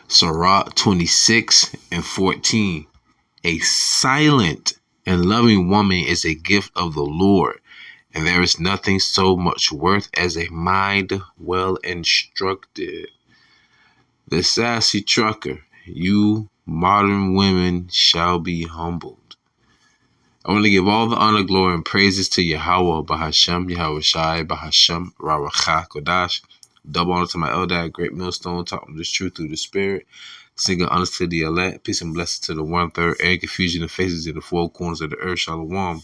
Sirach 26:14. A silent and loving woman is a gift of the Lord, and there is nothing so much worth as a mind well instructed. The sassy trucker, you modern women shall be humbled. I want to give all the honor, glory, and praises to YAHAWAH, BaHaShem, YAHAWASHI, BaHaShem, RAWACHAA, QADASH. Double honor to my elder, great millstone, talking this truth through the spirit. Singing honors to the elect. Peace and blessings to the 1/3. Air confusion and faces in the four corners of the earth. Shalom.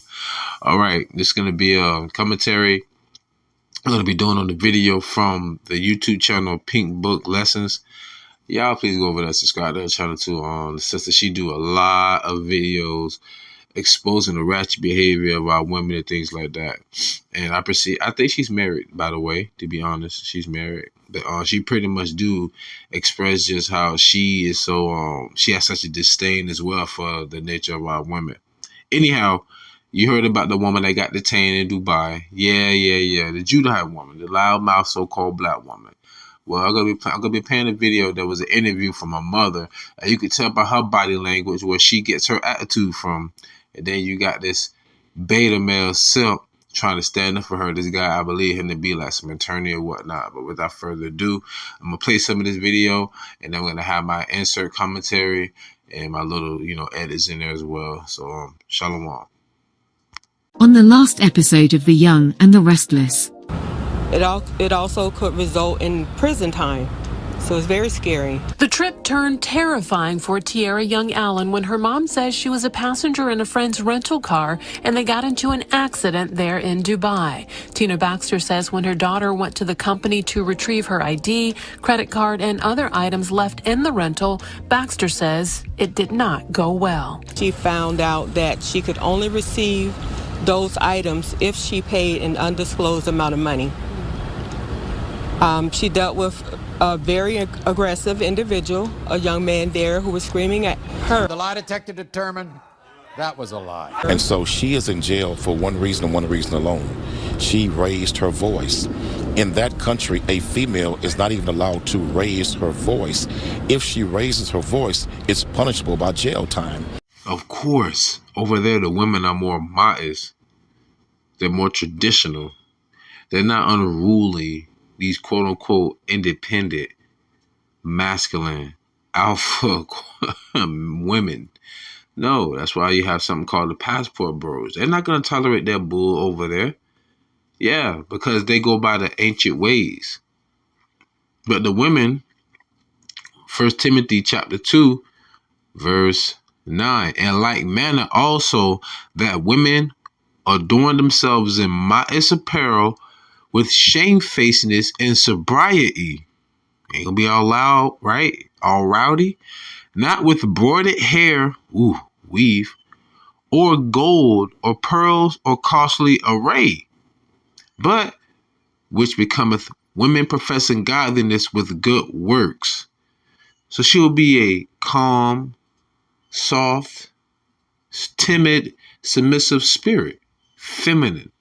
All right. This is going to be a commentary I'm going to be doing on the video from the YouTube channel Pink Book Lessons. Y'all please go over there and subscribe to her channel too. The sister, she do a lot of videos exposing the ratchet behavior of our women and things like that. And I think she's married, by the way, to be honest. She's married. But she pretty much do express just how she is so, she has such a disdain as well for the nature of our women. Anyhow, you heard about the woman that got detained in Dubai. Yeah. The Judahite woman, the loudmouth so-called black woman. Well, I'm gonna be playing a video. There was an interview from her mother, and you could tell by her body language where she gets her attitude from. And then you got this beta male simp trying to stand up for her. This guy, I believe him to be like some attorney or whatnot. But without further ado, I'm gonna play some of this video, and then I'm gonna have my insert commentary and my little, edits in there as well. So, shalom. On the last episode of The Young and the Restless, it also could result in prison time. So it's very scary. The trip turned terrifying for Tiara Young Allen when her mom says she was a passenger in a friend's rental car and they got into an accident there in Dubai. Tina Baxter says when her daughter went to the company to retrieve her ID, credit card, and other items left in the rental, Baxter says it did not go well. She found out that she could only receive those items if she paid an undisclosed amount of money. She dealt with a very aggressive individual, a young man there who was screaming at her. The lie detector determined that was a lie. And so she is in jail for one reason and one reason alone. She raised her voice. In that country, a female is not even allowed to raise her voice. If she raises her voice, it's punishable by jail time. Of course, over there the women are more ma'is. They're more traditional. They're not unruly. These quote-unquote independent, masculine, alpha women. No, that's why you have something called the passport bros. They're not going to tolerate their bull over there. Yeah, because they go by the ancient ways. But the women, 1 Timothy chapter 2, verse 9, in like manner also that women adorn themselves in modest apparel with shamefacedness and sobriety. Ain't gonna be all loud, right? All rowdy. Not with broided hair, weave, or gold, or pearls, or costly array, but which becometh women professing godliness with good works. So she will be a calm, soft, timid, submissive spirit, feminine.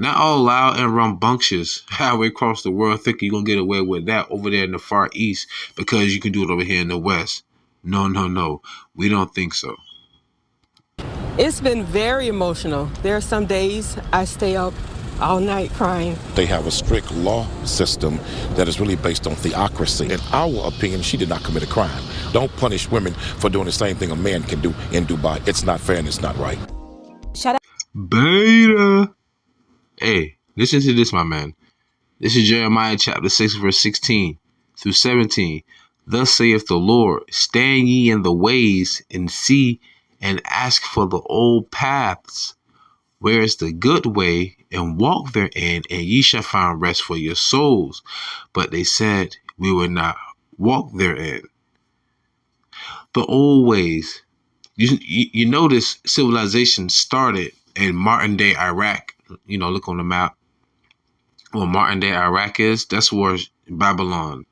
Not all loud and rambunctious, halfway across the world thinking you're going to get away with that over there in the Far East because you can do it over here in the West. No. We don't think so. It's been very emotional. There are some days I stay up all night crying. They have a strict law system that is really based on theocracy. In our opinion, she did not commit a crime. Don't punish women for doing the same thing a man can do in Dubai. It's not fair and it's not right. Shut up. Beta. Hey, listen to this, my man. This is Jeremiah chapter 6, verse 16 through 17. Thus saith the Lord, stand ye in the ways and see and ask for the old paths, where is the good way, and walk therein, and ye shall find rest for your souls. But they said, we will not walk therein. The old ways. You notice civilization started in modern day Iraq. Look on the map. What modern day Iraq is, that's where Babylon,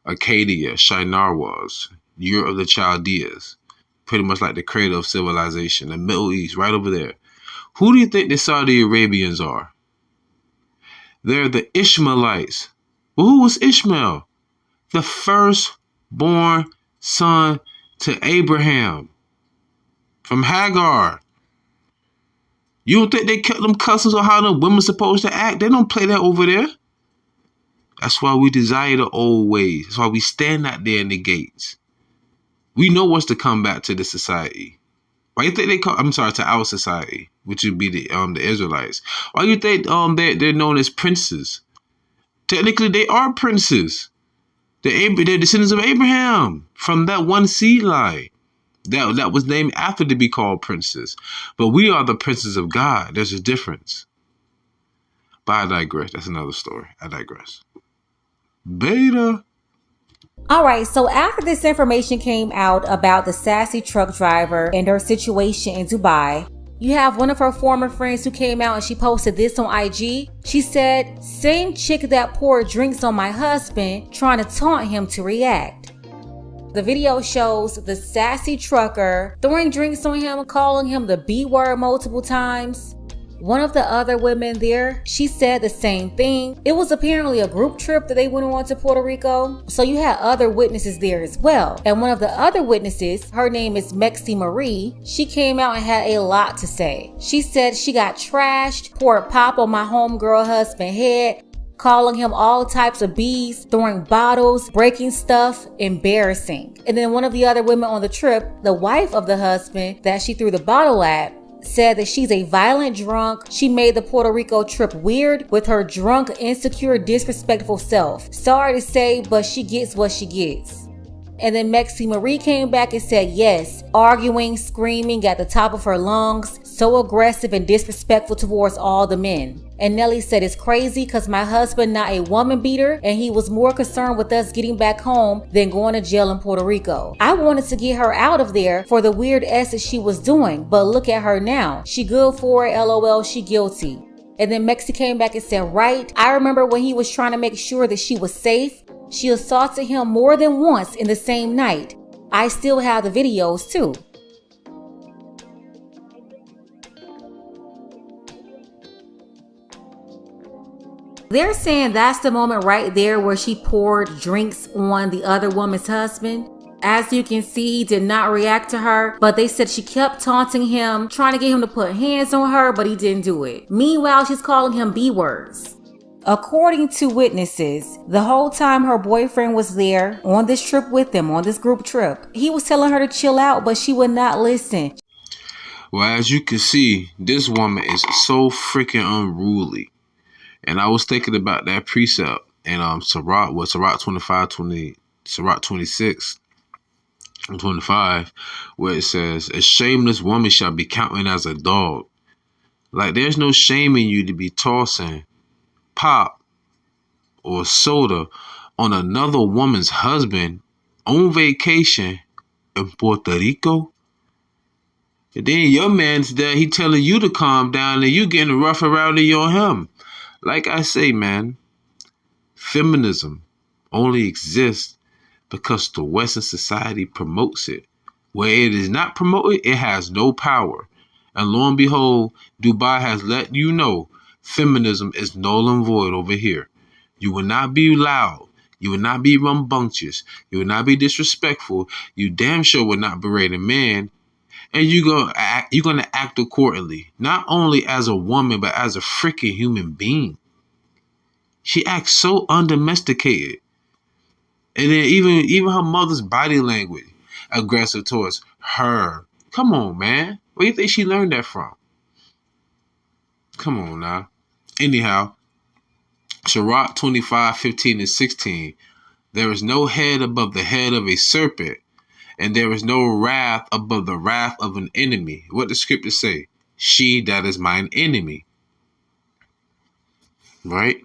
Arcadia, Shinar was. Europe of the Chaldeans. Pretty much like the cradle of civilization. The Middle East, right over there. Who do you think the Saudi Arabians are? They're the Ishmaelites. Well, who was Ishmael? The first born son to Abraham from Hagar. You don't think they kept them customs on how the women supposed to act? They don't play that over there. That's why we desire the old ways. That's why we stand out there in the gates. We know what's to come back to the society. Why you think they call? I'm sorry, to our society, which would be the Israelites. Why you think they're known as princes? Technically, they are princes. They're descendants of Abraham from that one seed line. That was named after to be called princes. But we are the princes of God. There's a difference. But I digress. That's another story. I digress. Beta. All right, so after this information came out about the sassy truck driver and her situation in Dubai, you have one of her former friends who came out and she posted this on IG. She said, "Same chick that poured drinks on my husband, trying to taunt him to react." The video shows the sassy trucker throwing drinks on him, calling him the B word multiple times. One of the other women there, she said the same thing. It was apparently a group trip that they went on to Puerto Rico. So you had other witnesses there as well. And one of the other witnesses, her name is Mexi Marie, she came out and had a lot to say. She said she got trashed, poured pop on my homegirl husband's head, calling him all types of B's, throwing bottles, breaking stuff, embarrassing. And then one of the other women on the trip, the wife of the husband that she threw the bottle at, said that she's a violent drunk. She made the Puerto Rico trip weird with her drunk, insecure, disrespectful self. Sorry to say, but she gets what she gets. And then Mexi Marie came back and said yes, arguing, screaming at the top of her lungs, so aggressive and disrespectful towards all the men. And Nelly said, "It's crazy because my husband not a woman beater and he was more concerned with us getting back home than going to jail in Puerto Rico. I wanted to get her out of there for the weird S that she was doing, but look at her now. She good for it, LOL, she guilty." And then Mexi came back and said, "Right, I remember when he was trying to make sure that she was safe. She assaulted him more than once in the same night. I still have the videos too." They're saying that's the moment right there where she poured drinks on the other woman's husband. As you can see, he did not react to her, but they said she kept taunting him, trying to get him to put hands on her, but he didn't do it. Meanwhile, she's calling him B words. According to witnesses, the whole time her boyfriend was there on this trip with them, on this group trip, he was telling her to chill out, but she would not listen. Well, as you can see, this woman is so freaking unruly. And I was thinking about that precept in Sirach 26 and 25, where it says, "A shameless woman shall be counted as a dog." Like, there's no shame in you to be tossing pop or soda on another woman's husband on vacation in Puerto Rico. And then your man's there, he telling you to calm down and you getting rough around on him. Like I say, man, feminism only exists because the Western society promotes it. Where it is not promoted, it has no power. And lo and behold, Dubai has let you know feminism is null and void over here. You will not be loud. You will not be rambunctious. You will not be disrespectful. You damn sure will not berate a man. And you're gonna act accordingly, not only as a woman, but as a freaking human being. She acts so undomesticated. And then even her mother's body language, aggressive towards her. Come on, man. Where do you think she learned that from? Come on now. Anyhow, Sirach 25, 15, and 16. "There is no head above the head of a serpent, and there is no wrath above the wrath of an enemy." What the scriptures say? "She that is mine enemy." Right?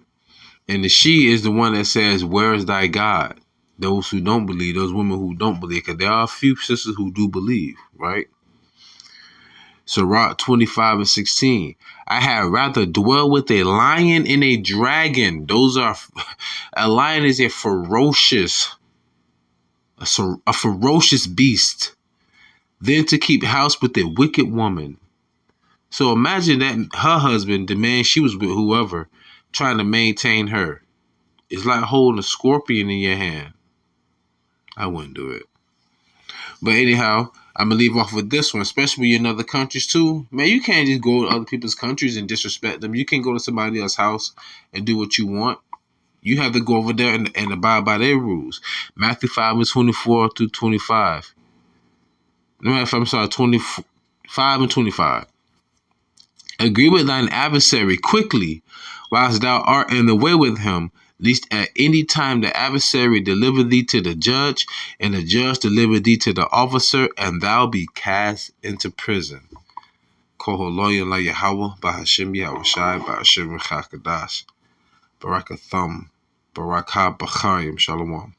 And the she is the one that says, "Where is thy God?" Those who don't believe, those women who don't believe, because there are a few sisters who do believe, right? Sirach 25 and 16. "I had rather dwell with a lion and a dragon." A lion is a ferocious beast, "than to keep house with a wicked woman." So imagine that her husband, the man she was with, whoever, trying to maintain her. It's like holding a scorpion in your hand. I wouldn't do it. But anyhow, I'm going to leave off with this one, especially when you're in other countries too. Man, you can't just go to other people's countries and disrespect them. You can go to somebody else's house and do what you want. You have to go over there and abide by their rules. Matthew 5:24 through 25. No matter if I'm sorry, 25 and 25. Agree with thine adversary quickly, whilst thou art in the way with him, lest at any time the adversary deliver thee to the judge, and the judge deliver thee to the officer, and thou be cast into prison. Koholoya la Yahawah, Bahashim YAHAWASHI, Bahashim QADASH. Barakathum, Barakah Bachayim, Shalom.